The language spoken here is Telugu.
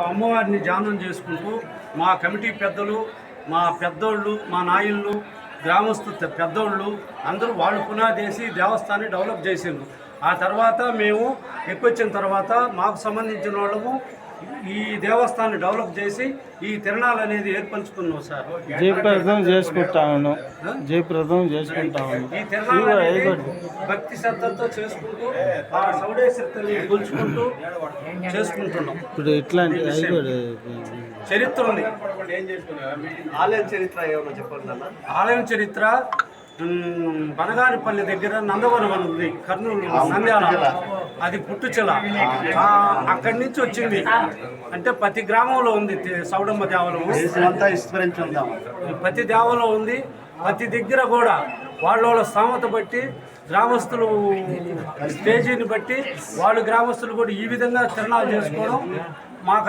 అమ్మవారిని ధ్యానం చేసుకుంటూ మా కమిటీ పెద్దలు, మా పెద్దోళ్ళు, మా నాయళ్ళు, గ్రామస్తు పెద్దోళ్ళు అందరూ వాళ్ళు పునాదేసి దేవస్థానాన్ని డెవలప్ చేసిండ్రు. ఆ తర్వాత మేము ఎక్కువచ్చిన తర్వాత మాకు సంబంధించిన వాళ్ళము ఈ దేవస్థానాన్ని డెవలప్ చేసి ఈ తిరణాలు అనేది ఏర్పరచుకున్నాం సార్. జయప్రదం చేసుకుంటాను ఈ తిరణాలు భక్తి శ్రద్ధలతో చేసుకుంటూ ఆ సౌడేశ్వరిని కొలుచుకుంటూ చేసుకుంటున్నాం. ఇప్పుడు ఇట్లాంటి చరిత్ర ఉంది. ఆలయం చరిత్ర ఏమన్నా చెప్పండి. ఆలయం చరిత్ర బనగానిపల్లి దగ్గర నందవనం ఉంది, కర్నూలు నంద్యాల, అది పుట్టుచెల. అక్కడి నుంచి వచ్చింది. అంటే ప్రతి గ్రామంలో ఉంది సౌడమ్మ దేవాలయం. ప్రతి దేవాలయంలో ఉంది. ప్రతి దగ్గర కూడా వాళ్ళ స్థామత బట్టి గ్రామస్తులు స్టేజీని బట్టి వాళ్ళు గ్రామస్తులు కూడా ఈ విధంగా తిరణాలు చేసుకోవడం మాకు